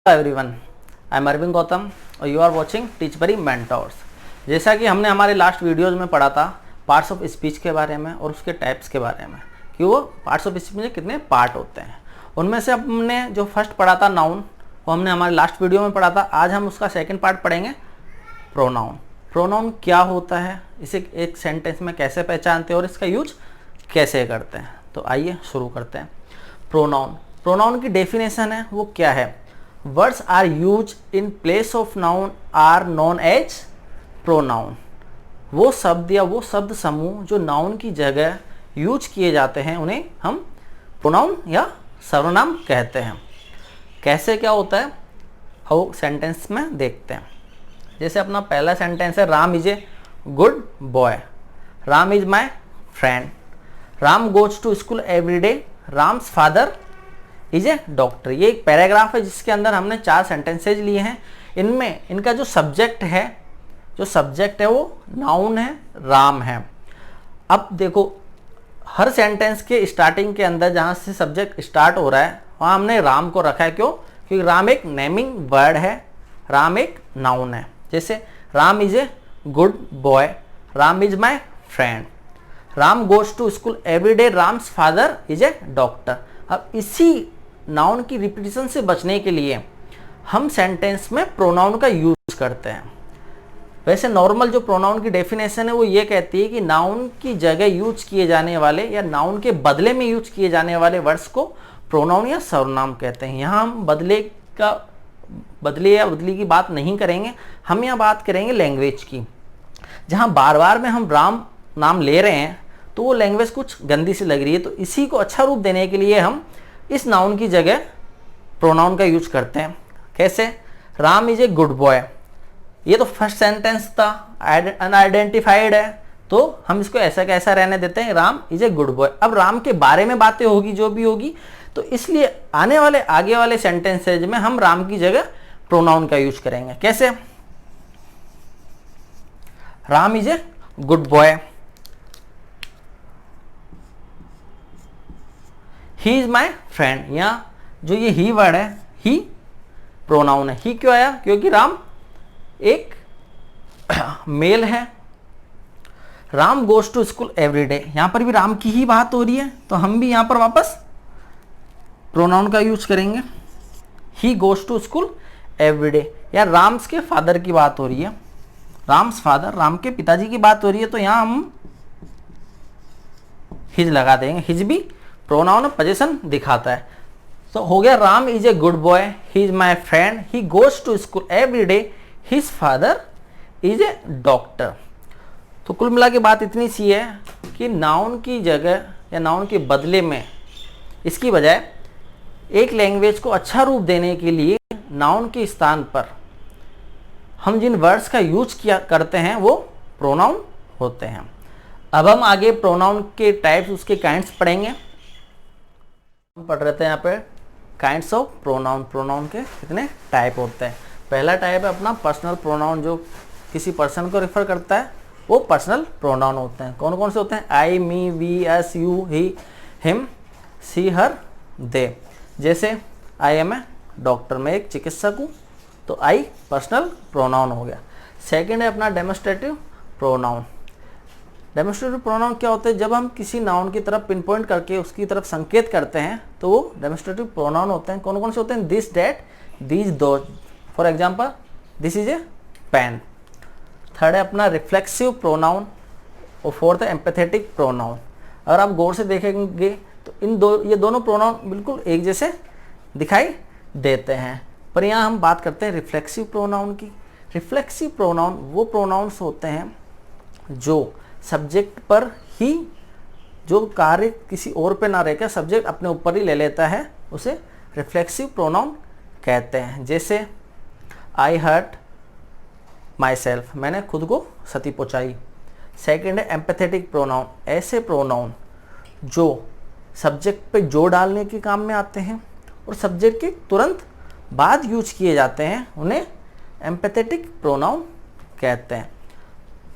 Hello everyone, I am Arvind Gautam और you are watching Teachbury mentors. जैसा कि हमने हमारे लास्ट वीडियोज़ में पढ़ा था पार्ट्स ऑफ स्पीच के बारे में और उसके टाइप्स के बारे में कि वो पार्ट्स ऑफ स्पीच में कितने पार्ट होते हैं। उनमें से हमने जो फर्स्ट पढ़ा था नाउन, वो हमने हमारे लास्ट वीडियो में पढ़ा था। आज हम उसका सेकेंड पार्ट पढ़ेंगे प्रोनाउन। प्रोनाउन क्या होता है, इसे एक सेंटेंस में कैसे पहचानते हैं और इसका यूज कैसे करते हैं। तो आइए शुरू करते हैं। प्रोनाउन की डेफिनेशन है वो क्या है। Words are use in place of noun are known as pronoun. वो शब्द या वो शब्द समूह जो नाउन की जगह यूज किए जाते हैं उन्हें हम प्रोनाउन या सर्वनाम कहते हैं। कैसे क्या होता है आओ सेंटेंस में देखते हैं। जैसे अपना पहला सेंटेंस है, Ram is a good boy. Ram is my friend. Ram goes to school every day. Ram's father is a doctor. ये एक पैराग्राफ है जिसके अंदर हमने 4 सेंटेंसेज लिए हैं। इनमें इनका जो सब्जेक्ट है वो नाउन है, राम है। अब देखो हर सेंटेंस के स्टार्टिंग के अंदर जहाँ से सब्जेक्ट स्टार्ट हो रहा है वहाँ हमने राम को रखा है। क्यों? क्योंकि राम एक नेमिंग वर्ड है, राम एक नाउन है। जैसे Ram is a good boy, Ram is my friend. Ram goes to school every day, Ram's father is a doctor. अब इसी नाउन की रिपीटिशन से बचने के लिए हम सेंटेंस में प्रोनाउन का यूज करते हैं। वैसे नॉर्मल जो प्रोनाउन की डेफिनेशन है वो ये कहती है कि नाउन की जगह यूज किए जाने वाले या नाउन के बदले में यूज किए जाने वाले वर्ड्स को प्रोनाउन या सर्वनाम कहते हैं। यहाँ हम बदली की बात नहीं करेंगे, हम यहाँ बात करेंगे लैंग्वेज की। जहाँ बार बार में हम राम नाम ले रहे हैं तो वो लैंग्वेज कुछ गंदी सी लग रही है, तो इसी को अच्छा रूप देने के लिए हम इस नाउन की जगह प्रोनाउन का यूज करते हैं। कैसे? Ram is a good boy. ये तो फर्स्ट सेंटेंस था, अनआइडेंटिफाइड है, तो हम इसको ऐसा कैसा रहने देते हैं, Ram is a good boy. अब राम के बारे में बातें होगी जो भी होगी, तो इसलिए आगे वाले सेंटेंसेज में हम राम की जगह प्रोनाउन का यूज करेंगे। कैसे? Ram is a good boy. He is my friend. यहाँ जो ये ही वर्ड है, ही प्रोनाउन है। ही क्यों आया? क्योंकि राम एक मेल है। Ram goes to school every day, यहाँ पर भी राम की ही बात हो रही है, तो हम भी यहाँ पर वापस प्रोनाउन का यूज करेंगे। He goes to school every day. या राम्स के फादर की बात हो रही है, राम्स फादर, राम के पिताजी की बात हो रही है, तो यहाँ हम हिज लगा देंगे। हिज भी प्रोनाउन पोजीशन दिखाता है। तो हो गया Ram is a good boy, he is my friend, he goes to school every day, his father is a doctor. तो कुल मिला के बात इतनी सी है कि नाउन की जगह या नाउन के बदले में इसकी बजाय एक लैंग्वेज को अच्छा रूप देने के लिए नाउन के स्थान पर हम जिन वर्ड्स का यूज करते हैं वो प्रोनाउन होते हैं। अब हम आगे प्रोनाउन के टाइप्स, उसके काइंड्स पढ़ेंगे। हम पढ़ रहे थे यहाँ पे काइंड्स ऑफ प्रोनाउन। प्रोनाउन के कितने टाइप होते हैं। पहला टाइप है अपना पर्सनल प्रोनाउन, जो किसी पर्सन को रेफर करता है, वो पर्सनल प्रोनाउन होते हैं। कौन कौन से होते हैं? I, me, we, us, you, he, him, she, her, they. जैसे आई एम ए डॉक्टर, मैं एक चिकित्सक हूँ, तो आई पर्सनल प्रोनाउन हो गया। सेकेंड है अपना डेमोस्ट्रेटिव प्रोनाउन। डेमोस्ट्रेटिव प्रोनाउन क्या होता है? जब हम किसी नाउन की तरफ पिन पॉइंट करके उसकी तरफ संकेत करते हैं तो वो डेमोस्ट्रेटिव प्रोनाउन होते हैं। कौन कौन से होते हैं? This, that, these, those. For example this is a pen. Third है अपना रिफ्लेक्सिव प्रोनाउन और फोर्थ है एम्पैथेटिक प्रोनाउन। अगर आप गौर से देखेंगे तो ये दोनों प्रोनाउन बिल्कुल एक जैसे दिखाई देते हैं, पर यहाँ हम बात करते हैं रिफ्लेक्सिव प्रोनाउन की। रिफ्लेक्सिव प्रोनाउन वो प्रोनाउंस होते हैं जो सब्जेक्ट पर ही, जो कार्य किसी और पे ना रहकर सब्जेक्ट अपने ऊपर ही ले लेता है, उसे रिफ्लेक्सिव प्रोनाउन कहते हैं। जैसे आई हर्ट माई सेल्फ, मैंने खुद को क्षति पहुँचाई। सेकेंड है एम्पैथेटिक प्रोनाउन। ऐसे प्रोनाउन जो सब्जेक्ट पे जोर डालने के काम में आते हैं और सब्जेक्ट के तुरंत बाद यूज किए जाते हैं, उन्हें एम्पैथेटिक प्रोनाउन कहते हैं।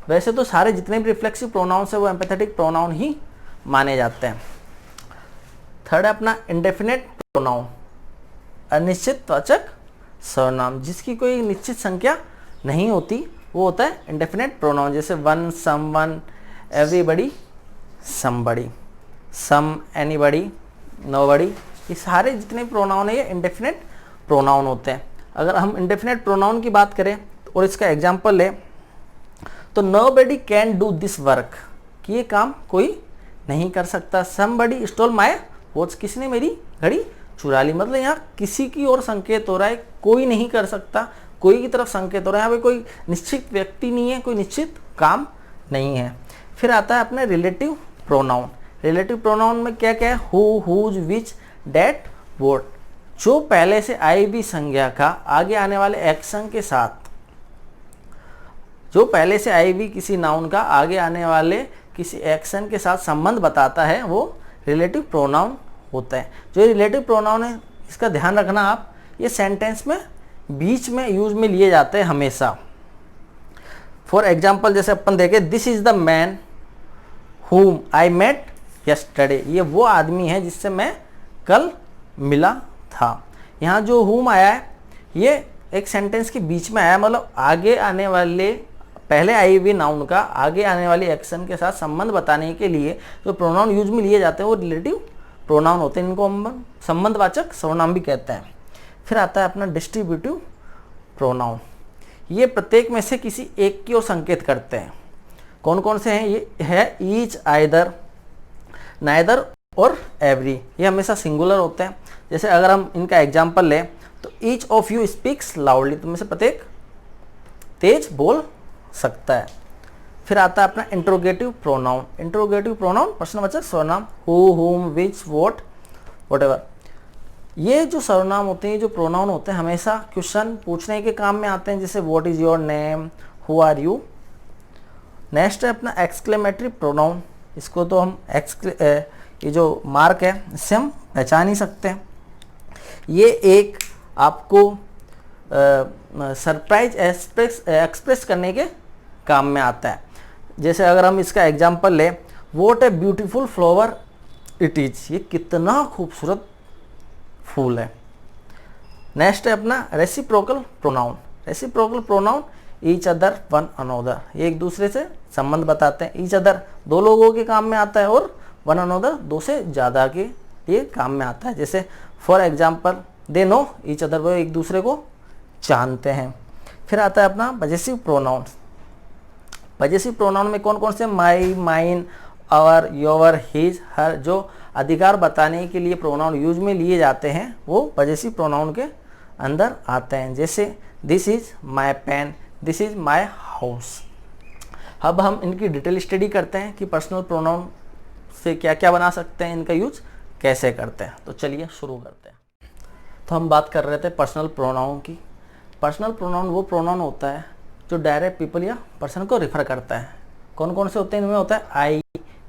वैसे तो सारे जितने भी रिफ्लेक्सिव प्रोनाउंस है वो एम्पैथेटिक प्रोनाउन ही माने जाते हैं। थर्ड है अपना इंडेफिनेट प्रोनाउन, अनिश्चित वाचक सर्वनाम जिसकी कोई निश्चित संख्या नहीं होती, वो होता है इंडेफिनेट प्रोनाउन। जैसे वन, समवन, एवरीबडी, समबडी, सम, एनीबडी, नोबडी, ये सारे जितने प्रोनाउन है ये इंडेफिनेट प्रोनाउन होते हैं। अगर हम इंडेफिनेट प्रोनाउन की बात करें और इसका एग्जांपल लें तो nobody can do this work, कि ये काम कोई नहीं कर सकता। समबडी स्टोल माय वॉच, किसी ने मेरी घड़ी चुरा ली। मतलब यहाँ किसी की ओर संकेत हो रहा है, कोई नहीं कर सकता, कोई की तरफ संकेत हो रहा है। यहाँ पे कोई निश्चित व्यक्ति नहीं है, कोई निश्चित काम नहीं है। फिर आता है अपने रिलेटिव प्रोनाउन। रिलेटिव प्रोनाउन में क्या क्या है? Who, whose, which, that, what. जो पहले से आई भी संज्ञा का आगे आने वाले एक्शन के साथ, जो पहले से आई भी किसी नाउन का आगे आने वाले किसी एक्शन के साथ संबंध बताता है, वो रिलेटिव प्रोनाउन होता है। जो रिलेटिव प्रोनाउन है इसका ध्यान रखना आप, ये सेंटेंस में बीच में यूज में लिए जाते हैं हमेशा। फॉर एग्जाम्पल जैसे अपन देखें, this is the man whom I met yesterday, ये वो आदमी है जिससे मैं कल मिला था। यहाँ जो whom आया है ये एक सेंटेंस के बीच में आया, मतलब आगे आने वाले पहले आई हुई नाउन का आगे आने वाले एक्शन के साथ संबंध बताने के लिए जो प्रोनाउन यूज में लिए जाते हैं वो रिलेटिव प्रोनाउन होते हैं। इनको हम संबंधवाचक सर्वनाम भी कहते हैं। फिर आता है अपना डिस्ट्रीब्यूटिव प्रोनाउन। ये प्रत्येक में से किसी एक की ओर संकेत करते हैं। कौन कौन से हैं? ये है ईच, आइदर, नाइदर और एवरी। ये हमेशा सिंगुलर होते हैं। जैसे अगर हम इनका एग्जाम्पल लें तो each of you speaks loudly, तो में से प्रत्येक तेज बोल सकता है। फिर आता है अपना इंट्रोगेटिव प्रोनाउन। इंट्रोगेटिव प्रोनाउन प्रश्नवाचक सर्वनाम, हु, हुम, विच, व्हाट, व्हाटएवर। ये जो सर्वनाम होते हैं, जो प्रोनाउन होते हैं, हमेशा क्वेश्चन पूछने के काम में आते हैं। जैसे what is your name, who are you. Next है अपना एक्सक्लेमेटरी प्रोनाउन। इसको तो हम ये जो मार्क है इससे हम पहचान ही सकते हैं। ये एक आपको सरप्राइज एक्सप्रेस करने के काम में आता है। जैसे अगर हम इसका एग्जांपल लें, what a beautiful flower it is, ये कितना खूबसूरत फूल है। नेक्स्ट है अपना reciprocal pronoun. Reciprocal pronoun each other, one another, ये एक दूसरे से संबंध बताते हैं। ईच अदर दो लोगों के काम में आता है और वन अनोदर दो से ज़्यादा के लिए काम में आता है। जैसे for example they know each other, वो एक दूसरे को जानते हैं। फिर आता है अपना पजेसिव प्रोनाउन। पजेसिव प्रोनाउन में कौन कौन से? माई, माइन, आवर, योर, हिज, हर। जो अधिकार बताने के लिए प्रोनाउन यूज में लिए जाते हैं वो पजेसिव प्रोनाउन के अंदर आते हैं। जैसे this is my pen, this is my house. अब हम इनकी डिटेल स्टडी करते हैं कि पर्सनल प्रोनाउन से क्या क्या बना सकते हैं, इनका यूज कैसे करते हैं। तो चलिए शुरू करते हैं। तो हम बात कर रहे थे पर्सनल प्रोनाउन की। पर्सनल प्रोनाउन वो प्रोनाउन होता है जो डायरेक्ट पीपल या पर्सन को रिफर करता है। कौन कौन से होते हैं? इनमें होता है I,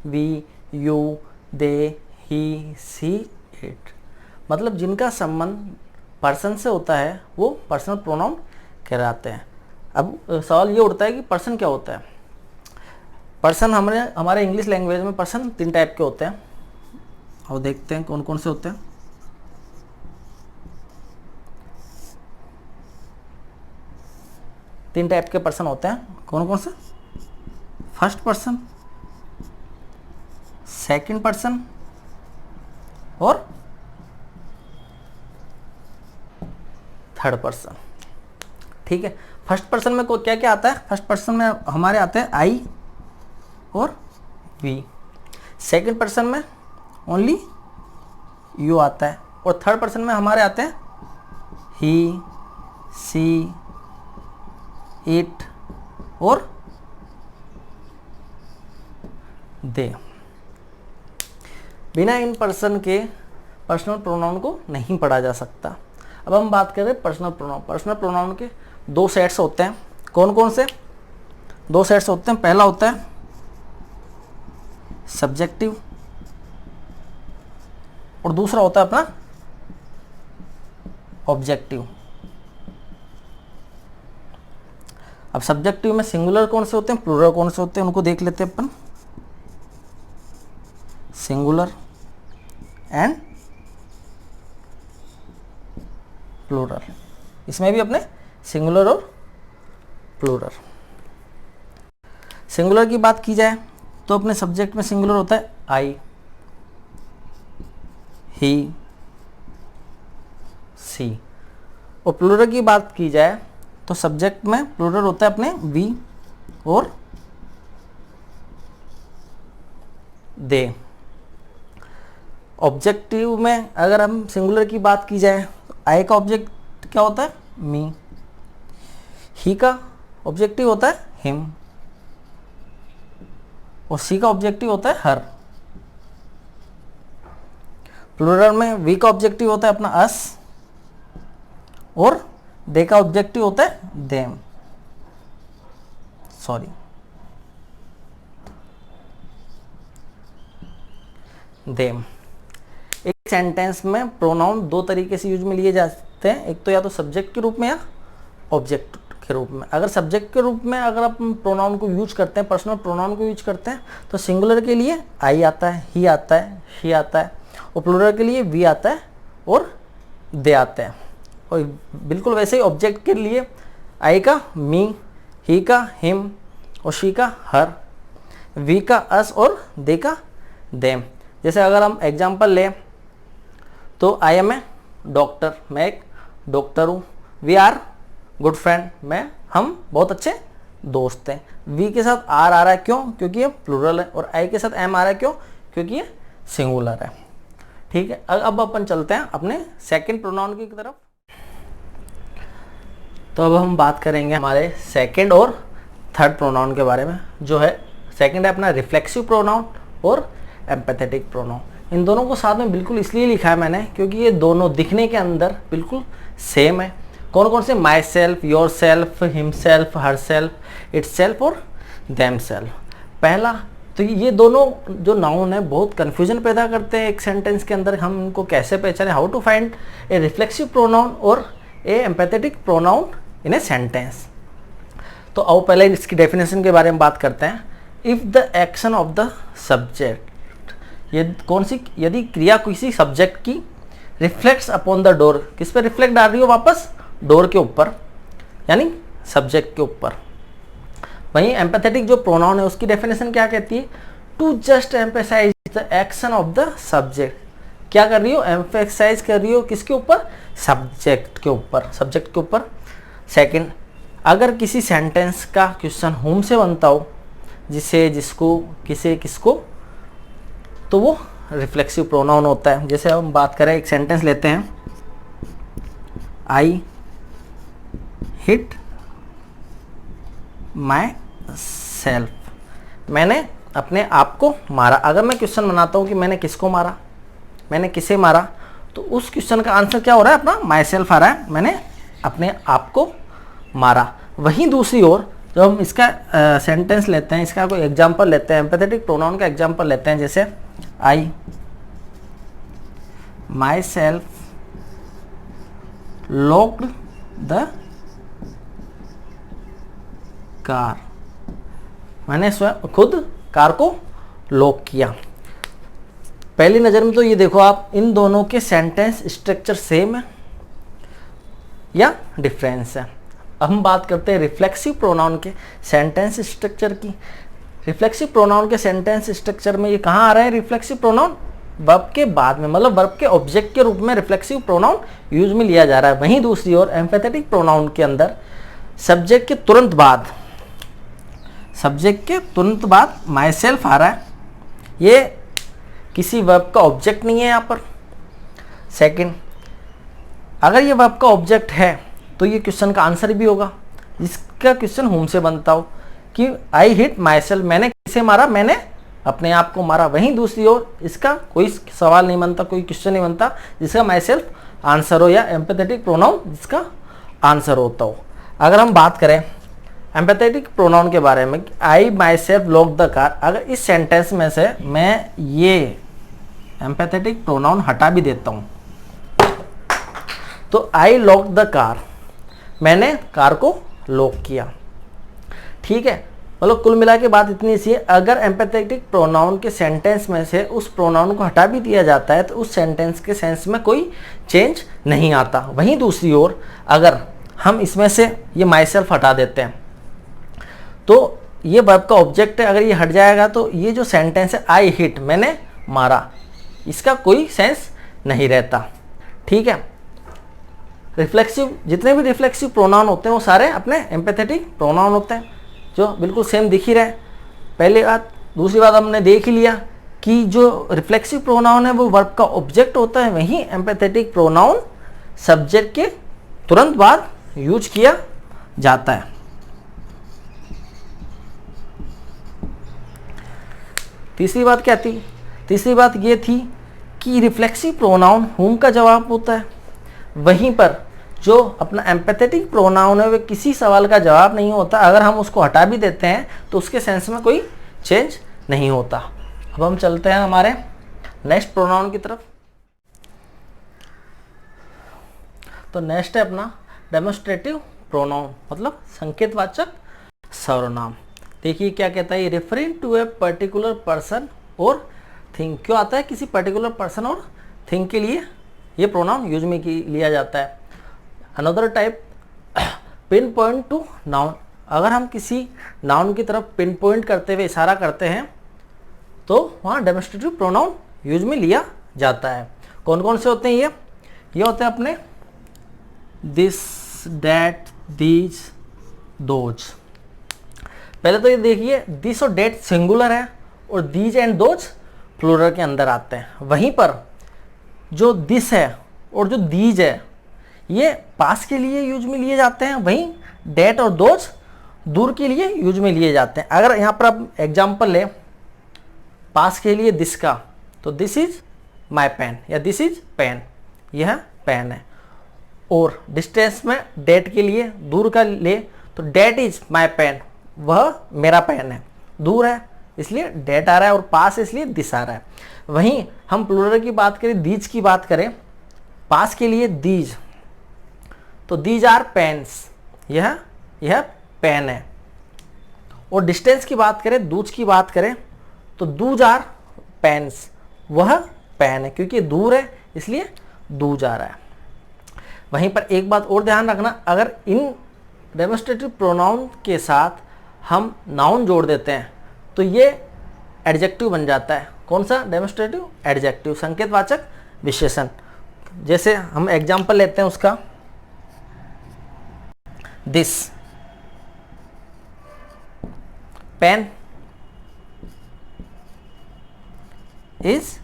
we, you, they, he, she, it. मतलब जिनका संबंध पर्सन से होता है वो पर्सनल प्रोनाउन कहलाते हैं। अब सवाल ये उठता है कि पर्सन क्या होता है? पर्सन हमारे इंग्लिश लैंग्वेज में पर्सन 3 टाइप के होते हैं। और देखते हैं कौन कौन से होते हैं। तीन टाइप के पर्सन होते हैं। कौन कौन से? फर्स्ट पर्सन, सेकंड पर्सन और थर्ड पर्सन। ठीक है। फर्स्ट पर्सन में क्या क्या आता है? फर्स्ट पर्सन में हमारे आते हैं आई और वी। सेकंड पर्सन में ओनली यू आता है। और थर्ड पर्सन में हमारे आते हैं ही, सी, इट और दे। बिना इन पर्सन के पर्सनल प्रोनाउन को नहीं पढ़ा जा सकता। अब हम बात करें पर्सनल प्रोनाउन। पर्सनल प्रोनाउन के 2 सेट्स होते हैं। कौन कौन से? 2 सेट्स होते हैं। पहला होता है सब्जेक्टिव और दूसरा होता है अपना ऑब्जेक्टिव। अब सब्जेक्टिव में सिंगुलर कौन से होते हैं, प्लूरल कौन से होते हैं, उनको देख लेते हैं अपन। Singular and plural. इसमें भी अपने सिंगुलर और प्लूरल। सिंगुलर की बात की जाए तो अपने सब्जेक्ट में सिंगुलर होता है आई, ही, सी। और प्लूरल की बात की जाए तो सब्जेक्ट में प्लूरल होता है अपने वी और दे। ऑब्जेक्टिव में अगर हम सिंगुलर की बात की जाए तो आई का ऑब्जेक्ट क्या होता है? मी। ही का ऑब्जेक्टिव होता है हिम और सी का ऑब्जेक्टिव होता है हर। प्लूरल में वी का ऑब्जेक्टिव होता है अपना अस और दे का ऑब्जेक्टिव होता है देम। Sorry, them. एक सेंटेंस में प्रोनाउन दो तरीके से यूज में लिए जाते हैं, एक तो या तो सब्जेक्ट के रूप में या ऑब्जेक्ट के रूप में। अगर सब्जेक्ट के रूप में अगर आप प्रोनाउन को यूज करते हैं, पर्सनल प्रोनाउन को यूज करते हैं, तो सिंगुलर के लिए आई आता है, ही आता है, शी आता है, और प्लूरल के लिए वी आता है और दे आता है। और बिल्कुल वैसे ही ऑब्जेक्ट के लिए आई का मी, ही का हिम और शी का हर, वी का अस और दे का देम। जैसे अगर हम एग्जांपल लें तो आई एम ए डॉक्टर, मैं एक डॉक्टर हूँ। वी आर गुड फ्रेंड, हम बहुत अच्छे दोस्त हैं। वी के साथ आर आ रहा है, क्यों? क्योंकि ये प्लूरल है। और आई के साथ एम आ रहा है, क्यों? क्योंकि ये सिंगुलर है। ठीक है, अब अपन चलते हैं अपने सेकंड प्रोनाउन की तरफ। तो अब हम बात करेंगे हमारे सेकंड और थर्ड प्रोनाउन के बारे में। जो है सेकंड है अपना रिफ्लेक्सिव प्रोनाउन और एम्पैथेटिक प्रोनाउन। इन दोनों को साथ में बिल्कुल इसलिए लिखा है मैंने क्योंकि ये दोनों दिखने के अंदर बिल्कुल सेम है। कौन कौन से? My self, your self, him self, her self, it's self और देम सेल्फ। पहला तो ये दोनों जो नाउन है बहुत कन्फ्यूजन पैदा करते हैं एक सेंटेंस के अंदर। हम इनको कैसे पहचाने? How to find a reflexive pronoun और a emphatic pronoun in a sentence. तो आओ पहले इसकी डेफिनेशन के बारे में बात करते हैं। If the action of the subject, ये कौन सी? यदि क्रिया किसी सब्जेक्ट की रिफ्लेक्ट्स अपॉन द डोर, किस पे रिफ्लेक्ट डाल रही हो? वापस डोर के ऊपर, यानी सब्जेक्ट के ऊपर। वहीं एम्पैथेटिक जो प्रोनाउन है उसकी डेफिनेशन क्या कहती है? To just emphasize the action of the subject. क्या कर रही हो? एम्फेसाइज कर रही हो किसके ऊपर? सब्जेक्ट के ऊपर, सब्जेक्ट के ऊपर। सेकंड, अगर किसी सेंटेंस का क्वेश्चन होम से बनता हो, जिसे, जिसको, किसे, किसको, तो वो रिफ्लेक्सिव प्रोनाउन होता है। जैसे हम बात करें, एक सेंटेंस लेते हैं, आई हिट माई सेल्फ, मैंने अपने आप को मारा। अगर मैं क्वेश्चन बनाता हूँ कि मैंने किसको मारा, मैंने किसे मारा, तो उस क्वेश्चन का आंसर क्या हो रहा है? अपना माई सेल्फ आ रहा है, मैंने अपने आप को मारा। वहीं दूसरी ओर जब हम इसका सेंटेंस लेते हैं, इसका कोई एग्जाम्पल लेते हैं, एम्पैथेटिक प्रोनाउन का एग्जाम्पल लेते हैं, जैसे I myself locked the car, मैंने स्वयं खुद कार को लॉक किया। पहली नज़र में तो ये देखो आप, इन दोनों के सेंटेंस स्ट्रक्चर सेम है या डिफरेंस है। अब हम बात करते हैं रिफ्लेक्सिव प्रोनाउन के सेंटेंस स्ट्रक्चर की। रिफ्लेक्सिव प्रोनाउन के सेंटेंस स्ट्रक्चर में ये कहाँ आ रहा है? रिफ्लेक्सिव प्रोनाउन वर्ब के बाद में, मतलब वर्ब के ऑब्जेक्ट के रूप में रिफ्लेक्सिव प्रोनाउन यूज में लिया जा रहा है। वहीं दूसरी ओर एम्पैथेटिक प्रोनाउन के अंदर सब्जेक्ट के तुरंत बाद, सब्जेक्ट के तुरंत बाद माई सेल्फ आ रहा है। ये किसी वर्ब का ऑब्जेक्ट नहीं है यहाँ पर। सेकंड, अगर ये वर्ब का ऑब्जेक्ट है तो ये क्वेश्चन का आंसर भी होगा, जिसका क्वेश्चन होम से बनता हो कि आई हिट माई सेल्फ, मैंने किसे मारा? मैंने अपने आप को मारा। वहीं दूसरी ओर इसका कोई सवाल नहीं बनता, कोई क्वेश्चन नहीं बनता जिसका माई सेल्फ आंसर हो, या एम्पैथेटिक प्रोनाउन जिसका आंसर होता हो। अगर हम बात करें एम्पैथेटिक प्रोनाउन के बारे में, I myself lock the car, अगर इस सेंटेंस में से मैं ये एम्पैथेटिक प्रोनाउन हटा भी देता हूँ तो आई लॉक द कार, मैंने कार को लॉक किया। ठीक है, मतलब कुल मिला के बात इतनी सी है। अगर एम्पैथेटिक प्रोनाउन के सेंटेंस में से उस प्रोनाउन को हटा भी दिया जाता है तो उस सेंटेंस के सेंस में कोई चेंज नहीं आता। वहीं दूसरी ओर अगर हम इसमें से ये माई सेल्फ हटा देते हैं, तो ये वर्ब का ऑब्जेक्ट है, अगर ये हट जाएगा तो ये जो सेंटेंस है आई हिट, मैंने मारा, इसका कोई सेंस नहीं रहता। ठीक है, रिफ्लेक्सिव, जितने भी रिफ्लेक्सिव प्रोनाउन होते हैं वो सारे अपने एम्पैथेटिक प्रोनाउन होते हैं, जो बिल्कुल सेम दिख ही रहे। पहली बात। दूसरी बात हमने देख ही लिया कि जो रिफ्लेक्सिव प्रोनाउन है वो वर्ब का ऑब्जेक्ट होता है, वहीं एम्पैथेटिक प्रोनाउन सब्जेक्ट के तुरंत बाद यूज किया जाता है। तीसरी बात क्या थी? तीसरी बात ये थी कि रिफ्लेक्सिव प्रोनाउन हुम का जवाब होता है, वहीं पर जो अपना एम्पैथेटिक प्रोनाउन है वह किसी सवाल का जवाब नहीं होता। अगर हम उसको हटा भी देते हैं तो उसके सेंस में कोई चेंज नहीं होता। अब हम चलते हैं हमारे नेक्स्ट प्रोनाउन की तरफ। तो नेक्स्ट है अपना डेमोन्स्ट्रेटिव प्रोनाउन, मतलब संकेतवाचक सर्वनाम। देखिए क्या कहता है, referring to a particular person और थिंग। क्यों आता है? किसी पर्टिकुलर पर्सन और थिंग के लिए ये प्रोनाउन यूज में लिया जाता है। Another type, pin point two noun. अगर हम किसी नाउन की तरफ पिन पॉइंट करते हुए इशारा करते हैं तो वहाँ डेमोन्स्ट्रेटिव प्रोनाउन यूज में लिया जाता है। कौन कौन से होते हैं ये होते हैं अपने दिस, डैट, दीज, दोज। पहले तो ये देखिए, दिस और डैट सिंगुलर है और दीज एंड दोज प्लूरल के अंदर आते हैं। वहीं पर जो दिस है और जो दीज है ये पास के लिए यूज में लिए जाते हैं, वहीं डैट और दोज दूर के लिए यूज में लिए जाते हैं। अगर यहाँ पर आप एग्जाम्पल ले पास के लिए दिस का, तो दिस इज माई पेन या दिस इज पेन, यह पेन है। और डिस्टेंस में डैट के लिए दूर का ले तो डैट इज माई पेन, वह मेरा पेन है, दूर है इसलिए डैट आ रहा है और पास इसलिए दिस आ रहा है। वहीं हम प्लूरल की बात करें, दीज की बात करें, पास के लिए दीज, तो दीज आर पेन्स, यह पेन है। और डिस्टेंस की बात करें, दूज की बात करें, तो दूज आर पेन्स, वह पेन है, क्योंकि दूर है इसलिए दूज आ रहा है। वहीं पर एक बात और ध्यान रखना, अगर इन डेमोन्स्ट्रेटिव प्रोनाउन के साथ हम नाउन जोड़ देते हैं तो ये एडजेक्टिव बन जाता है। कौन सा? डेमोन्स्ट्रेटिव एडजेक्टिव, संकेतवाचक विशेषण। जैसे हम एग्जाम्पल लेते हैं उसका, दिस पेन इज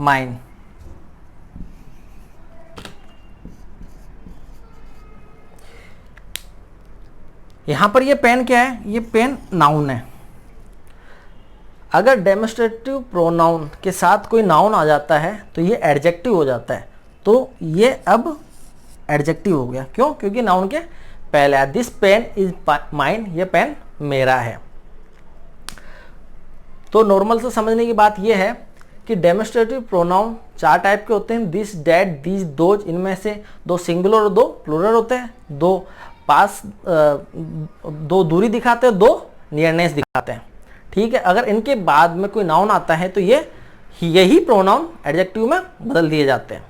माइन। यहां पर ये पेन क्या है? ये पेन नाउन है। अगर डेमोन्स्ट्रेटिव प्रोनाउन के साथ कोई नाउन आ जाता है तो ये एडजेक्टिव हो जाता है, तो ये अब एडजेक्टिव हो गया। क्यों? क्योंकि नाउन के पहले है। दिस पेन इज माइन, ये पेन मेरा है। तो नॉर्मल से समझने की बात यह है कि डेमोन्स्ट्रेटिव प्रोनाउन 4 टाइप के होते हैं, दिस, डैट, दीज, दोज। इनमें से 2 सिंगुलर और 2 प्लूरल होते हैं। 2 पास, 2 दूरी दिखाते हैं, 2 नियरनेस दिखाते हैं। ठीक है, अगर इनके बाद में कोई नाउन आता है तो यही प्रोनाउन एडजेक्टिव में बदल दिए जाते हैं।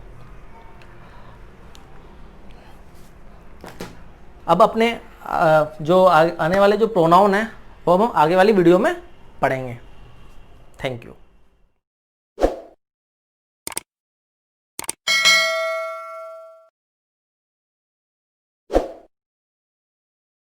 अब अपने जो आने वाले जो प्रोनाउन है वो हम आगे वाली वीडियो में पढ़ेंगे। Thank you.